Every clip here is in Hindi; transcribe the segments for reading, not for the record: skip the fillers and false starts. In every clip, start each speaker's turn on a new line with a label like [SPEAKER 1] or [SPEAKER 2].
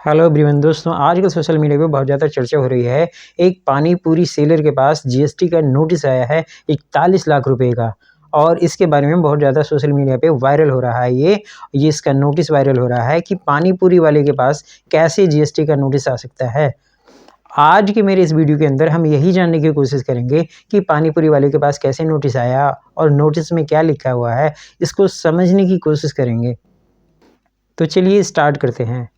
[SPEAKER 1] हेलो एवरीवन दोस्तों, आजकल सोशल मीडिया पे बहुत ज़्यादा चर्चा हो रही है। एक पानी पूरी सेलर के पास जीएसटी का नोटिस आया है 41 लाख रुपए का, और इसके बारे में बहुत ज़्यादा सोशल मीडिया पे वायरल हो रहा है। ये इसका नोटिस वायरल हो रहा है कि पानी पूरी वाले के पास कैसे जीएसटी का नोटिस आ सकता है। आज के मेरे इस वीडियो के अंदर हम यही जानने की कोशिश करेंगे कि पानी पूरी वाले के पास कैसे नोटिस आया और नोटिस में क्या लिखा हुआ है, इसको समझने की कोशिश करेंगे। तो चलिए स्टार्ट करते हैं।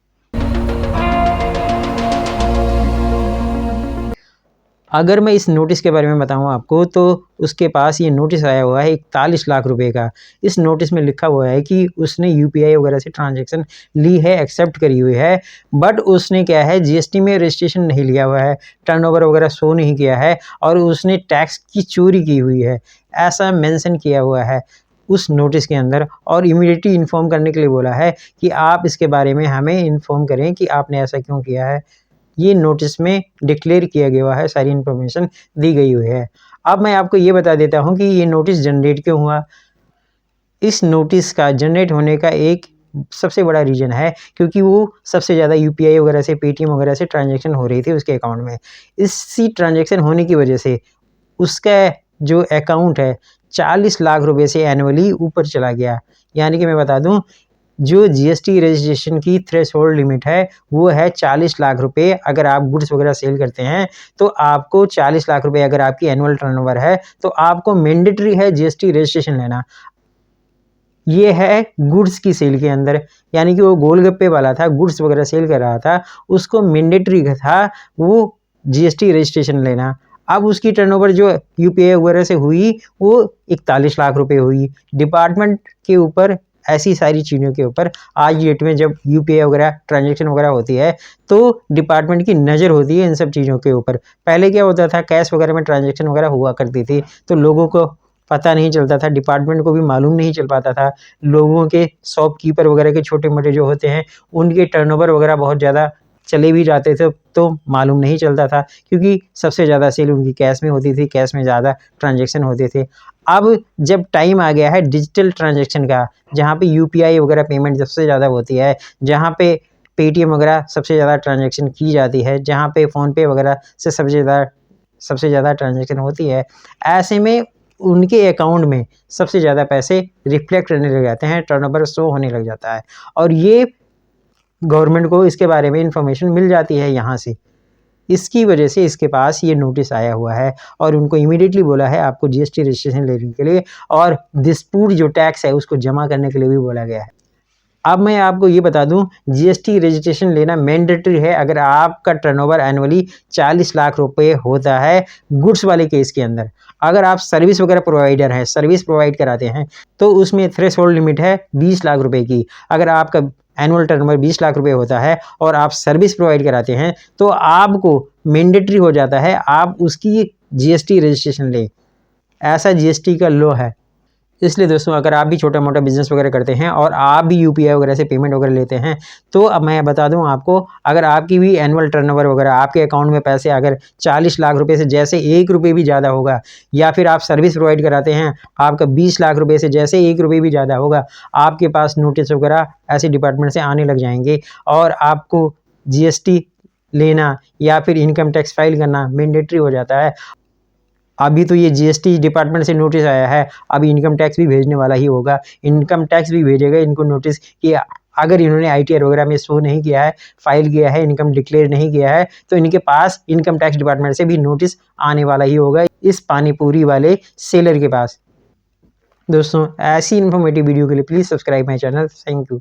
[SPEAKER 1] अगर मैं इस नोटिस के बारे में बताऊं आपको, तो उसके पास ये नोटिस आया हुआ है 41 लाख रुपए का। इस नोटिस में लिखा हुआ है कि उसने यूपीआई वगैरह से ट्रांजैक्शन ली है, एक्सेप्ट करी हुई है, बट उसने क्या है, जीएसटी में रजिस्ट्रेशन नहीं लिया हुआ है, टर्नओवर वगैरह शो नहीं किया है, और उसने टैक्स की चोरी की हुई है, ऐसा मेंशन किया हुआ है उस नोटिस के अंदर। और इमीडिएटली इन्फॉर्म करने के लिए बोला है कि आप इसके बारे में हमें इन्फॉर्म करें कि आपने ऐसा क्यों किया है। ये नोटिस में डिक्लेयर किया गया है, सारी इन्फॉर्मेशन दी गई हुई है। अब मैं आपको ये बता देता हूँ कि ये नोटिस जनरेट क्यों हुआ। इस नोटिस का जनरेट होने का एक सबसे बड़ा रीज़न है क्योंकि वो सबसे ज़्यादा यूपीआई वगैरह से, पेटीएम वगैरह से ट्रांजैक्शन हो रही थी उसके अकाउंट में। इसी ट्रांजैक्शन होने की वजह से उसका जो अकाउंट है 40 लाख रुपए से एनुअली ऊपर चला गया। यानी कि मैं बता दूं, जो जीएसटी रजिस्ट्रेशन की थ्रेशोल्ड लिमिट है वो है 40 लाख रुपए। अगर आप गुड्स वगैरह सेल करते हैं तो आपको 40 लाख रुपए, अगर आपकी एनुअल टर्नओवर है तो आपको मैंडेटरी है जीएसटी रजिस्ट्रेशन लेना। ये है गुड्स की सेल के अंदर, यानी कि वो गोलगप्पे वाला था, गुड्स वगैरह सेल कर रहा था, उसको मैंडेटरी था वो जीएसटी रजिस्ट्रेशन लेना। अब उसकी टर्नओवर जो यूपीआई वगैरह से हुई वो 41 लाख रुपए हुई। डिपार्टमेंट के ऊपर, ऐसी सारी चीज़ों के ऊपर आज डेट में जब यूपीआई वगैरह ट्रांजैक्शन वगैरह होती है तो डिपार्टमेंट की नज़र होती है इन सब चीज़ों के ऊपर। पहले क्या होता था, कैश वगैरह में ट्रांजैक्शन वगैरह हुआ करती थी तो लोगों को पता नहीं चलता था, डिपार्टमेंट को भी मालूम नहीं चल पाता था। लोगों के शॉपकीपर वगैरह के छोटे मोटे जो होते हैं उनके टर्नओवर वगैरह बहुत ज़्यादा चले भी जाते थे तो मालूम नहीं चलता था, क्योंकि सबसे ज़्यादा सेल उनकी कैश में होती थी, कैश में ज़्यादा ट्रांजैक्शन होते थे। अब जब टाइम आ गया है डिजिटल ट्रांजैक्शन का, जहाँ पे यूपीआई वगैरह पेमेंट सबसे ज़्यादा होती है, जहाँ पे पेटीएम वगैरह सबसे ज़्यादा ट्रांजैक्शन की जाती है, जहाँ पे फ़ोनपे वगैरह से सबसे ज़्यादा ट्रांजैक्शन होती है, ऐसे में उनके अकाउंट में सबसे ज़्यादा पैसे रिफ्लेक्ट करने लग जाते हैं, टर्नओवर शो होने लग जाता है, और ये गवर्नमेंट को इसके बारे में इंफॉर्मेशन मिल जाती है यहाँ से। इसकी वजह से इसके पास ये नोटिस आया हुआ है और उनको इमीडिएटली बोला है आपको जीएसटी रजिस्ट्रेशन लेने के लिए, और डिस्प्यूट जो टैक्स है उसको जमा करने के लिए भी बोला गया है। अब मैं आपको ये बता दूं, जीएसटी रजिस्ट्रेशन लेना मैंडेटरी है अगर आपका टर्नओवर एनुअली 40 लाख रुपए होता है गुड्स वाले केस के अंदर। अगर आप सर्विस वगैरह प्रोवाइडर हैं, सर्विस प्रोवाइड कराते हैं, तो उसमें थ्रेशोल्ड लिमिट है 20 लाख रुपए की। अगर आपका एनुअल टर्नओवर 20 लाख रुपए होता है और आप सर्विस प्रोवाइड कराते हैं तो आपको मैंडेटरी हो जाता है आप उसकी जीएसटी रजिस्ट्रेशन लें। ऐसा जीएसटी का लॉ है। इसलिए दोस्तों, अगर आप भी छोटा मोटा बिजनेस वगैरह करते हैं और आप भी यूपीआई वगैरह से पेमेंट वगैरह लेते हैं, तो अब मैं बता दूं आपको, अगर आपकी भी एनुअल टर्नओवर वगैरह, आपके अकाउंट में पैसे अगर 40 लाख रुपए से जैसे 1 रुपये भी ज़्यादा होगा, या फिर आप सर्विस प्रोवाइड कराते हैं आपका 20 लाख रुपए से जैसे 1 रुपये भी ज़्यादा होगा, आपके पास नोटिस वगैरह ऐसे डिपार्टमेंट से आने लग जाएंगे और आपको जीएसटी लेना या फिर इनकम टैक्स फाइल करना मैंडेटरी हो जाता है। अभी तो ये जीएसटी डिपार्टमेंट से नोटिस आया है, अभी इनकम टैक्स भी भेजने वाला ही होगा। इनकम टैक्स भी भेजेगा इनको नोटिस कि अगर इन्होंने आईटीआर वगैरह में शो नहीं किया है, फाइल किया है, इनकम डिक्लेयर नहीं किया है, तो इनके पास इनकम टैक्स डिपार्टमेंट से भी नोटिस आने वाला ही होगा इस पानीपुरी वाले सेलर के पास। दोस्तों, ऐसी इन्फॉर्मेटिव वीडियो के लिए please subscribe my channel. Thank you.